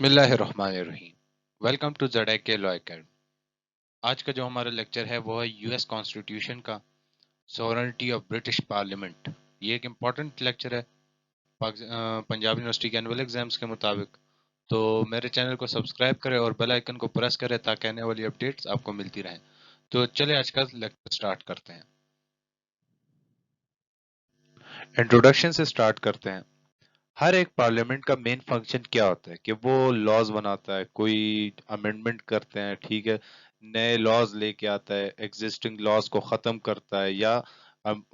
बिस्मिल्लाहिर्रहमानिर्रहीम। Welcome to Z Law Academy. आज का जो हमारा लेक्चर है वो है यूएस कॉन्स्टिट्यूशन का सॉवरेनिटी ऑफ ब्रिटिश पार्लियामेंट। ये एक इम्पॉर्टेंट लेक्चर है पंजाब यूनिवर्सिटी के एनुअल एग्जाम्स के मुताबिक। तो मेरे चैनल को सब्सक्राइब करें और बेल आइकन को प्रेस करें ताकि आने वाली अपडेट्स आपको मिलती रहें। तो चले आज का लेक्चर स्टार्ट करते हैं। इंट्रोडक्शन से स्टार्ट करते हैं। हर एक पार्लियामेंट का मेन फंक्शन क्या होता है कि वो लॉज बनाता है, कोई अमेंडमेंट करते हैं, ठीक है, नए लॉज लेके आता है, एग्जिस्टिंग लॉज को खत्म करता है या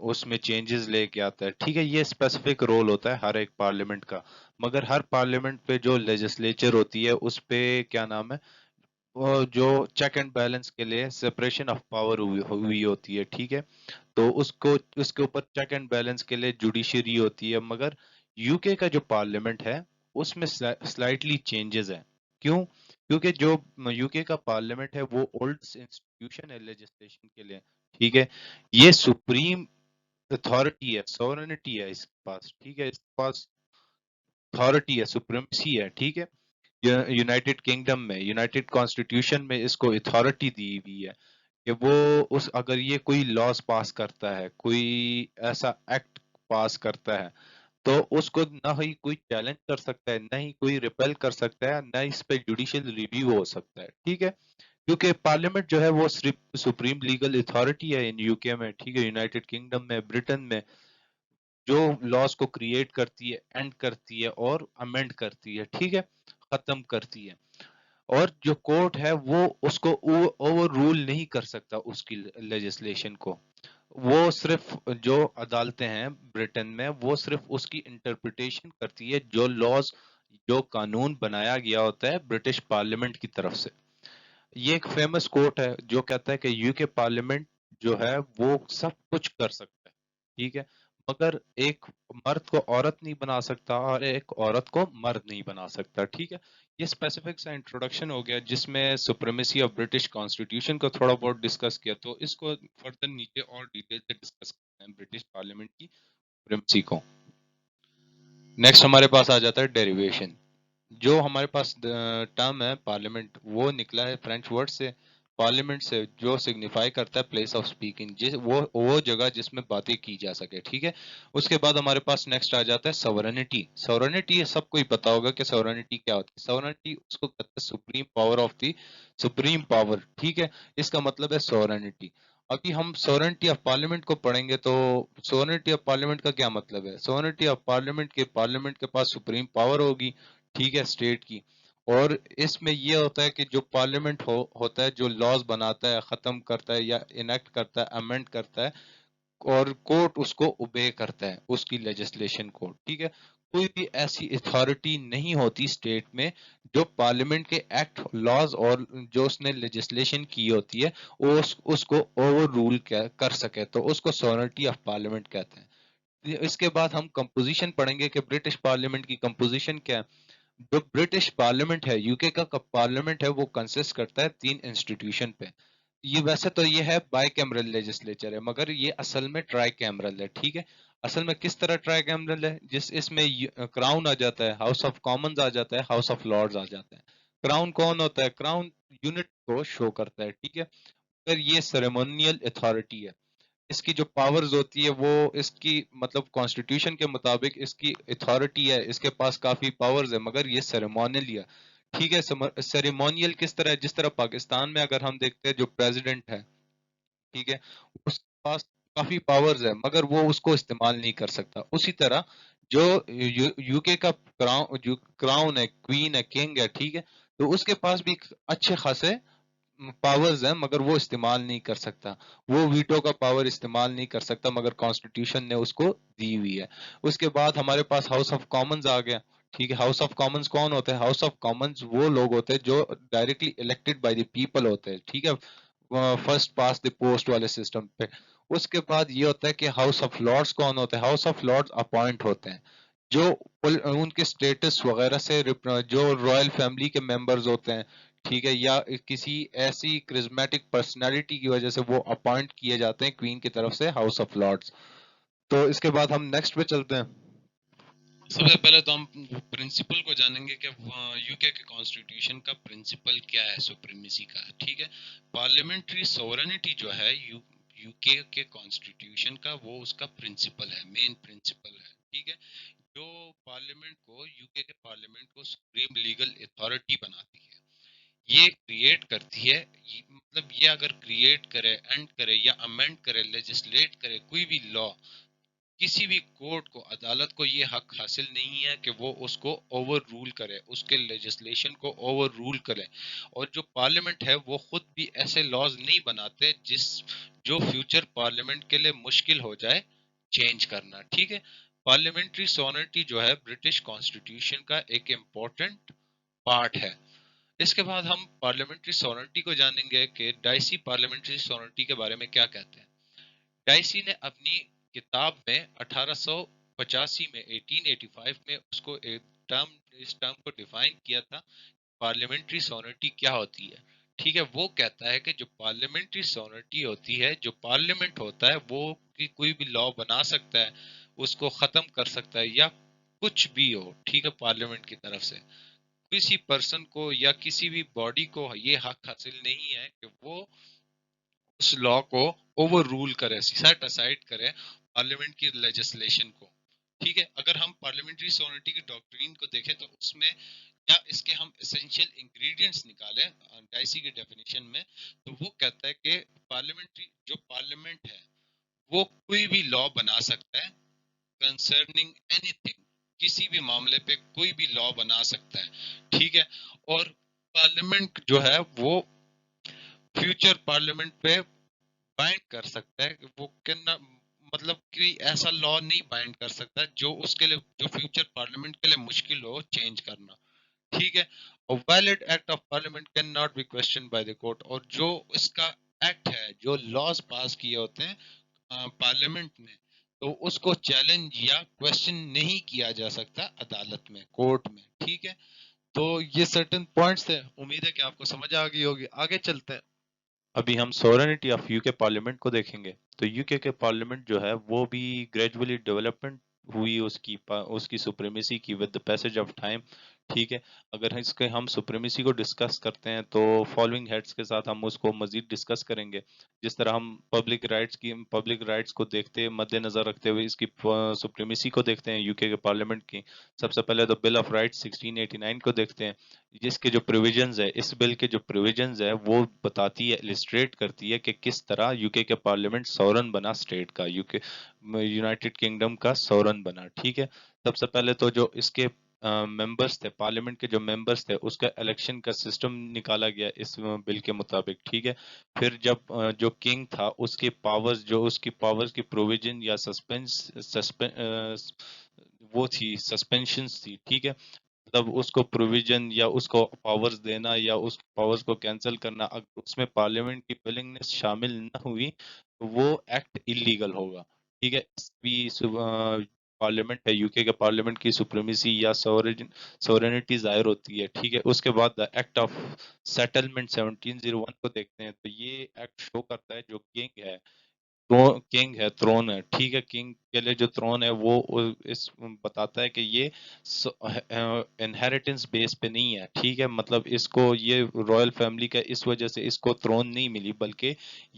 उसमें चेंजेस लेके आता है, ठीक है। ये स्पेसिफिक रोल होता है हर एक पार्लियामेंट का। मगर हर पार्लियामेंट पे जो लेजिस्लेचर होती है उस पे क्या नाम है, वो जो चेक एंड बैलेंस के लिए सेपरेशन ऑफ पावर हुई होती है, ठीक है। तो उसको उसके ऊपर चेक एंड बैलेंस के लिए जुडिशरी होती है। मगर यूके का जो पार्लियामेंट है उसमें स्लाइटली चेंजेस है। क्यों? क्योंकि जो यूके का पार्लियामेंट है वो ओल्ड इंस्टीट्यूशन है लेजिस्लेशन के लिए, ठीक है। ये सुप्रीम अथॉरिटी है, सॉवरेनिटी है इसके पास, ठीक है। इसके पास अथॉरिटी है, सुप्रीमेसी है, ठीक है। यूनाइटेड किंगडम में, यूनाइटेड कॉन्स्टिट्यूशन में इसको अथॉरिटी दी हुई है कि वो उस अगर ये कोई लॉज पास करता है, कोई ऐसा एक्ट पास करता है, तो उसको ना ही कोई चैलेंज कर सकता है, ना ही कोई रिपेल कर सकता है, ना इस पे जुडिशियल रिव्यू हो सकता है, ठीक है। क्योंकि पार्लियामेंट जो है वो सिर्फ सुप्रीम लीगल अथॉरिटी है इन यूके में, ठीक है। यूनाइटेड किंगडम में, ब्रिटेन में जो लॉज को क्रिएट करती है, एंड करती है और अमेंड करती है, ठीक है, खत्म करती है। और जो कोर्ट है वो उसको ओवर रूल नहीं कर सकता उसकी लेजिस्लेशन को। वो सिर्फ जो अदालतें हैं ब्रिटेन में वो सिर्फ उसकी इंटरप्रिटेशन करती है, जो लॉज, जो कानून बनाया गया होता है ब्रिटिश पार्लियामेंट की तरफ से। ये एक फेमस कोट है जो कहता है कि यूके पार्लियामेंट जो है वो सब कुछ कर सकता है, ठीक है, मगर एक मर्द को औरत नहीं बना सकता और एक औरत को मर्द नहीं बना सकता, ठीक है। ये स्पेसिफिक सा इंट्रोडक्शन हो गया जिसमें सुप्रीमेसी ऑफ ब्रिटिश कॉन्स्टिट्यूशन को थोड़ा बहुत डिस्कस किया। तो इसको फर्दर नीचे और डिटेल से डिस्कस करते हैं ब्रिटिश पार्लियामेंट की सुप्रीमेसी को। नेक्स्ट हमारे पास आ जाता है डेरिवेशन। जो हमारे पास टर्म है पार्लियामेंट वो निकला है फ्रेंच वर्ड से, पार्लियामेंट से, जो सिग्निफाई करता है प्लेस ऑफ स्पीकिंग, जिस वो जगह जिसमें बातें की जा सके, ठीक है। उसके बाद हमारे पास नेक्स्ट आ जाता है सॉवरेनिटी। सॉवरेनिटी सबको ही पता होगा कि सॉवरेनिटी क्या होती है। सॉवरेनिटी उसको कहते हैं supreme power of the supreme power, ठीक है। इसका मतलब है सॉवरेनिटी। अभी हम सॉवरेनिटी ऑफ पार्लियामेंट को पढ़ेंगे तो सॉवरेनिटी ऑफ पार्लियामेंट का क्या मतलब है। सॉवरेनिटी ऑफ पार्लियामेंट के पास सुप्रीम पावर होगी, ठीक है, स्टेट की। और इसमें ये होता है कि जो पार्लियामेंट होता है, जो लॉज बनाता है, खत्म करता है या इनेक्ट करता है, अमेंड करता है, और कोर्ट उसको ओबे करता है, उसकी लेजिस्लेशन को, ठीक है। कोई भी ऐसी अथॉरिटी नहीं होती स्टेट में जो पार्लियामेंट के एक्ट, लॉज और जो उसने लेजिस्लेशन की होती है उसको ओवर रूल कर सके, तो उसको सॉवरेनिटी ऑफ पार्लियामेंट कहते हैं। इसके बाद हम कंपोजिशन पढ़ेंगे कि ब्रिटिश पार्लियामेंट की कंपोजिशन क्या है। जो ब्रिटिश पार्लियामेंट है, यूके का पार्लियामेंट है, वो कंसिस्ट करता है 3 इंस्टीट्यूशन पे। ये वैसे तो ये है बाई कैमरल लेजिस्लेचर है, मगर ये असल में ट्राई कैमरल है, ठीक है। असल में किस तरह ट्राई कैमरल है, जिस इसमें क्राउन आ जाता है, हाउस ऑफ कॉमन्स आ जाता है, हाउस ऑफ लॉर्ड्स आ जाता है। क्राउन कौन होता है? क्राउन यूनिट को शो करता है, ठीक है। फिर ये सेरेमोनियल अथॉरिटी है। इसकी जो पावर्स होती है वो इसकी मतलब कॉन्स्टिट्यूशन के मुताबिक इसकी अथॉरिटी है, इसके पास काफी पावर्स है, मगर ये सेरेमोनियल है, ठीक है। सेरेमोनियल किस तरह है? जिस तरह पाकिस्तान में अगर हम देखते हैं जो प्रेसिडेंट है, ठीक है, उसके पास काफी पावर्स है मगर वो उसको इस्तेमाल नहीं कर सकता। उसी तरह जो यूके का क्राउन है, क्वीन है, किंग है, ठीक है, तो उसके पास भी अच्छे खासे पावर्स हैं मगर वो इस्तेमाल नहीं कर सकता। वो वीटो का पावर इस्तेमाल नहीं कर सकता मगर कॉन्स्टिट्यूशन ने उसको दी हुई है। उसके बाद हमारे पास हाउस ऑफ कॉमन्स आ गया, ठीक है। हाउस ऑफ कॉमन्स कौन होते हैं? हाउस ऑफ कॉमन्स वो लोग होते हैं जो directly elected by the people होते हैं, ठीक है, फर्स्ट पास द पोस्ट वाले सिस्टम पे। उसके बाद ये होता है कि हाउस ऑफ लॉर्ड्स कौन होते हैं? हाउस ऑफ लॉर्ड्स अपॉइंट होते हैं जो उनके स्टेटस वगैरह से जो रॉयल फैमिली के मेंबर्स होते हैं, ठीक है, या किसी ऐसी क्रिज्मेटिक पर्सनालिटी की वजह से वो अपॉइंट किए जाते हैं क्वीन की तरफ से, हाउस ऑफ लॉर्ड्स। तो इसके बाद हम नेक्स्ट पे चलते हैं। सबसे पहले तो हम प्रिंसिपल को जानेंगे कि यूके के कॉन्स्टिट्यूशन का प्रिंसिपल क्या है सुप्रीमेसी का। ठीक है, पार्लियामेंट्री सोवरेनिटी जो है यूके के कॉन्स्टिट्यूशन का, वो उसका प्रिंसिपल है, मेन प्रिंसिपल है। ठीक है, जो पार्लियामेंट को, यूके के पार्लियामेंट को सुप्रीम लीगल अथॉरिटी बनाती है, ये क्रिएट करती है। मतलब ये अगर क्रिएट करे, एंड करे या अमेंड करे, लेजिस्लेट करे कोई भी लॉ, किसी भी कोर्ट को, अदालत को ये हक हासिल नहीं है कि वो उसको ओवर रूल करे, उसके लेजिस्लेशन को ओवर रूल करे। और जो पार्लियामेंट है वो खुद भी ऐसे लॉज नहीं बनाते जो फ्यूचर पार्लियामेंट के लिए मुश्किल हो जाए चेंज करना। ठीक है, पार्लियामेंट्री सोवरेनिटी जो है ब्रिटिश कॉन्स्टिट्यूशन का एक इम्पोर्टेंट पार्ट है। इसके बाद हम पार्लियामेंट्री सोवरेनिटी को जानेंगे कि डाइसी पार्लियामेंट्री सोवरेनिटी के बारे में क्या कहते हैं। डाइसी ने अपनी किताब में 1885 में, 1885 में उसको एक इस टर्म को डिफाइन किया था, पार्लियामेंट्री सोवरेनिटी क्या होती है। ठीक है, वो कहता है कि जो पार्लियामेंट्री सोवरेनिटी होती है, जो पार्लियामेंट होता है वो कोई भी लॉ बना सकता है, उसको खत्म कर सकता है, या कुछ भी हो। ठीक है, पार्लियामेंट की तरफ से किसी पर्सन को या किसी भी बॉडी को ये हक हासिल नहीं है कि वो उस लॉ को ओवर रूल करे, सेट असाइड करे पार्लियामेंट की लेजिस्लेशन को। ठीक है, अगर हम पार्लियामेंट्री सोवरेनिटी की डॉक्ट्रिन को देखें तो उसमें, या इसके हम एसेंशियल इंग्रेडिएंट्स निकालें डाइसी की डेफिनेशन में, तो वो कहता है कि पार्लियामेंट्री, जो पार्लियामेंट है वो कोई भी लॉ बना सकता है कंसर्निंग एनीथिंग, किसी भी मामले पे कोई भी लॉ बना सकता है। ठीक है, और पार्लियामेंट जो है वो फ्यूचर पार्लियामेंट पे बाइंड कर सकता है, वो कैन, मतलब कोई ऐसा लॉ नहीं बाइंड कर सकता जो उसके लिए, जो फ्यूचर पार्लियामेंट के लिए मुश्किल हो चेंज करना। ठीक है, और valid act of parliament can not be question by the court, और जो इसका एक्ट है, जो लॉज पास किए होते हैं पार्लियामेंट ने, तो उसको चैलेंज या क्वेश्चन नहीं किया जा सकता अदालत में, कोर्ट में। ठीक है, तो ये सर्टेन पॉइंट्स थे, उम्मीद है कि आपको समझ आ गई होगी। आगे चलते हैं। अभी हम सोवरेनिटी ऑफ यूके पार्लियामेंट को देखेंगे। तो यूके के पार्लियामेंट जो है वो भी ग्रेजुअली डेवलपमेंट हुई, उसकी सुप्रीमेसी की with the passage of time. ठीक है, अगर इसके हम सुप्रीमेसी को डिस्कस करते हैं तो फॉलोइंग हेड्स के साथ हम उसको मजीद डिस्कस करेंगे। जिस तरह हम पब्लिक राइट्स को देखते मद्देनजर रखते हुए इसकी सुप्रीमेसी को देखते हैं यूके के पार्लियामेंट की। सबसे पहले तो बिल ऑफ राइट्स 1689 को देखते हैं, जिसके जो प्रोविजंस है, इस बिल के जो प्रोविजंस है वो बताती है, इलिस्ट्रेट करती है कि किस तरह यूके के पार्लियामेंट सॉवरन बना, स्टेट का, यूके यूनाइटेड किंगडम का सॉवरन बना। ठीक है, सबसे पहले तो जो इसके मेंबर्स थे, पार्लियामेंट के जो मेंबर्स थे, उसका इलेक्शन का सिस्टम निकाला गया इस बिल के मुताबिक। ठीक है, फिर जब जो किंग था उसकी पावर्स की प्रोविजन या वो थी, सस्पेंशंस थी। ठीक है, मतलब उसको प्रोविजन या उसको पावर्स देना या उस पावर्स को कैंसिल करना, अगर उसमें पार्लियामेंट की विलिंगनेस शामिल न हुई तो वो एक्ट इलीगल होगा। ठीक है, पार्लियामेंट है, यूके के पार्लियामेंट की सुप्रीमेसी या सोवरेनिटी जाहिर होती है। ठीक है, उसके बाद द एक्ट ऑफ सेटलमेंट 1701 को देखते हैं। तो ये एक्ट शो करता है जो किंग है, किंग है, थ्रोन है। ठीक है, किंग के लिए जो थ्रोन है वो इस बताता है कि ये इनहेरिटेंस बेस पे नहीं है। ठीक है, मतलब इसको ये रॉयल फैमिली का इस वजह से इसको थ्रोन नहीं मिली, बल्कि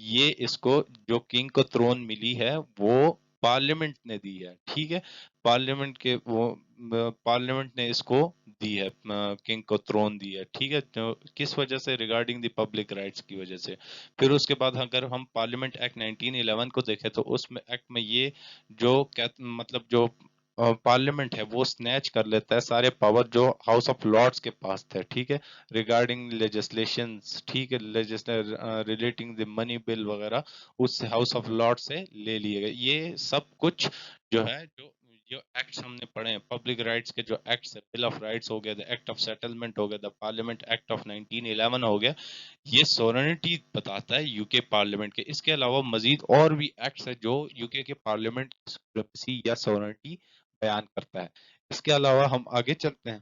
ये इसको जो किंग को थ्रोन मिली है वो पार्लियामेंट ने दी है। ठीक है, पार्लियामेंट ने इसको दी है, किंग को थ्रोन दी है। ठीक है, तो किस वजह से? रिगार्डिंग द पब्लिक राइट्स की वजह से। फिर उसके बाद अगर हम पार्लियामेंट एक्ट 1911 को देखें तो उसमें एक्ट में ये मतलब जो पार्लियामेंट है वो स्नैच कर लेता है सारे पावर जो हाउस ऑफ लॉर्ड्स के पास थे। ठीक है, रिगार्डिंग लेजिस्लेशंस, ठीक है, रिलेटिंग द मनी बिल वगैरह, उस हाउस ऑफ लॉर्ड से ले लिए गए। ये सब कुछ जो है, जो एक्ट्स हमने पढ़े हैं, पब्लिक राइट्स के जो एक्ट्स है, बिल ऑफ राइट्स हो गया, द एक्ट ऑफ सेटलमेंट हो गया, द पार्लियामेंट एक्ट ऑफ 1911 हो गया, ये सोवरेनिटी बताता है यूके पार्लियामेंट के। इसके अलावा मजीद और भी एक्ट्स है जो यूके के पार्लियामेंट की सुप्रीमेसी या सोवरेनिटी बयान करता है। इसके अलावा हम आगे चलते हैं।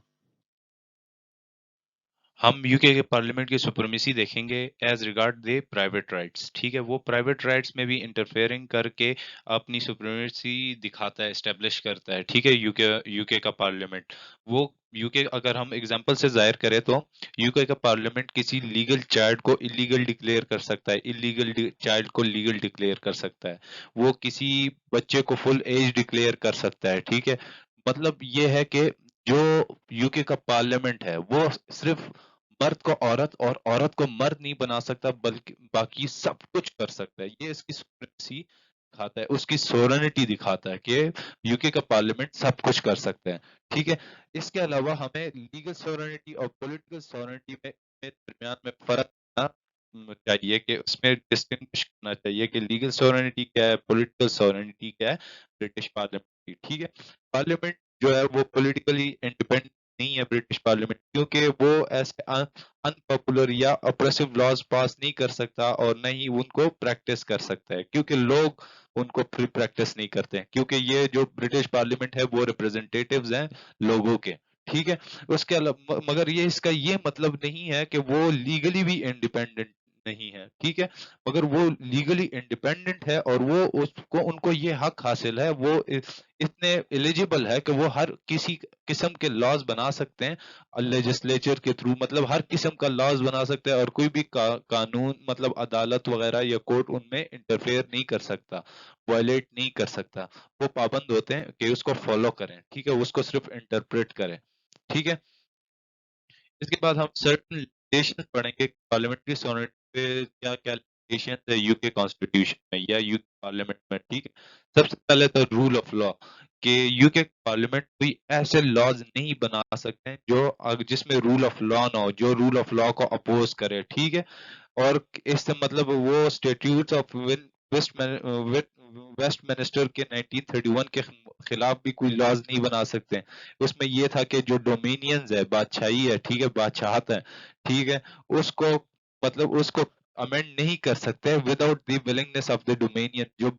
हम यूके के पार्लियामेंट की सुप्रीमेसी देखेंगे एज रिगार्ड दे प्राइवेट राइट्स। ठीक है, वो प्राइवेट राइट्स में भी इंटरफेयरिंग करके अपनी सुप्रीमेसी दिखाता है, एस्टेब्लिश करता है। ठीक है, यूके का पार्लियामेंट, वो यूके, अगर हम एग्जांपल से जाहिर करें तो यूके का पार्लियामेंट किसी लीगल चाइल्ड को इलीगल डिक्लेयर कर सकता है, इलीगल चाइल्ड को लीगल डिक्लेयर कर सकता है, वो किसी बच्चे को फुल एज डिक्लेयर कर सकता है। ठीक है, मतलब ये है कि जो यूके का पार्लियामेंट है वो सिर्फ मर्द को औरत और औरत को मर्द नहीं बना सकता, बल्कि बाकी सब कुछ कर सकता है। ये इसकी सुप्रीमेसी दिखाता है, उसकी सोवरेनिटी दिखाता है कि यूके का पार्लियामेंट सब कुछ कर सकता है। ठीक है, इसके अलावा हमें लीगल सोवरेनिटी और पॉलिटिकल सोवरेनिटी में दरमियान में फर्क करना चाहिए, कि उसमें डिस्टिंग्विश करना चाहिए कि लीगल सोवरेनिटी क्या है, पॉलिटिकल सोवरेनिटी क्या है ब्रिटिश पार्लियामेंट की। ठीक है, पार्लियामेंट जो है वो पॉलिटिकली इंडिपेंडेंट नहीं है ब्रिटिश पार्लियामेंट, क्योंकि वो ऐसे अनपॉपुलर या ऑप्रेसिव लॉज पास नहीं कर सकता और न ही उनको प्रैक्टिस कर सकता है, क्योंकि लोग उनको फ्री प्रैक्टिस नहीं करते हैं, क्योंकि ये जो ब्रिटिश पार्लियामेंट है वो रिप्रेजेंटेटिव्स हैं लोगों के। ठीक है, उसके अलावा मगर ये इसका ये मतलब नहीं है कि वो लीगली भी इंडिपेंडेंट नहीं है। ठीक है, मगर वो लीगली इंडिपेंडेंट है और वो उसको उनको ये हक हासिल है, वो इतने एलिजिबल है कि वो हर किसी किस्म के लॉज बना सकते हैं लेजिस्लेचर के थ्रू, मतलब हर किस्म का लॉज बना सकते हैं और कोई भी कानून मतलब अदालत वगैरह या कोर्ट उनमें इंटरफेयर नहीं कर सकता, वायलेट नहीं कर सकता। वो पाबंद होते हैं कि उसको फॉलो करें। ठीक है, उसको सिर्फ इंटरप्रेट करें। ठीक है, इसके बाद हम सर्टेन लिमिटेशन पढ़ेंगे पार्लियामेंट्री सोवरेनिटी पे, क्या क्या लिमिटेशन है यूके कॉन्स्टिट्यूशन में या यूके पार्लियामेंट में। ठीक है, सबसे पहले तो रूल ऑफ लॉ, कि यूके पार्लियामेंट कोई ऐसे लॉज नहीं बना सकते हैं जो जिसमें रूल ऑफ लॉ ना हो, जो रूल ऑफ लॉ को अपोज करे। ठीक है, और इससे मतलब वो स्टेट्यूट्स ऑफ वेस्टमिनिस्टर के 1931 के खिलाफ भी कोई लॉज नहीं बना सकते हैं। उसमें ये था कि जो डोमिनियंस है, बादशाही है, ठीक है, बादशाहत है, ठीक है, उसको मतलब उसको अमेंड नहीं कर सकते without the willingness of the dominion. जो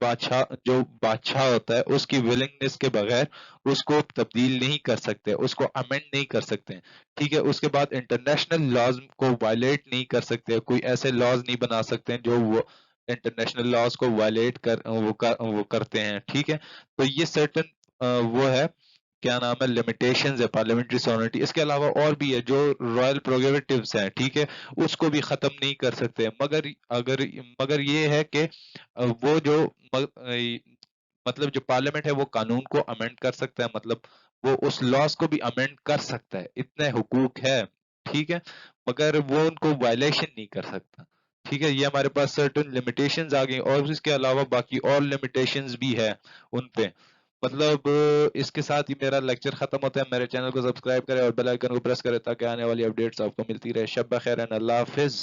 बादशाह होता है उसकी विलिंगनेस के बगैर उसको तब्दील नहीं कर सकते, उसको अमेंड नहीं कर सकते। ठीक है, उसके बाद इंटरनेशनल लॉज को वायलेट नहीं कर सकते, कोई ऐसे लॉज नहीं बना सकते हैं जो वो इंटरनेशनल लॉज को वायलेट वो करते हैं। ठीक है, तो ये सर्टन वो है, क्या नाम है, लिमिटेशंस है पार्लियामेंट्री सोवरेनिटी। इसके अलावा और भी है, जो रॉयल प्रोगेटिव्स हैं, ठीक है, उसको भी खत्म नहीं कर सकते, मगर ये है कि वो जो मतलब जो पार्लियामेंट है वो कानून को अमेंड कर सकता है, मतलब वो उस लॉस को भी अमेंड कर सकता है, इतने हुकूक है। ठीक है, मगर वो उनको वायलेशन नहीं कर सकता। ठीक है, ये हमारे पास सर्टेन लिमिटेशंस आ गई, और इसके अलावा बाकी और लिमिटेशंस भी है उन पे। मतलब इसके साथ ही मेरा लेक्चर खत्म होता है। मेरे चैनल को सब्सक्राइब करें और बेल आइकन को प्रेस करें ताकि आने वाली अपडेट्स आपको मिलती रहे। शब बखैर एंड अल्लाह हाफिज।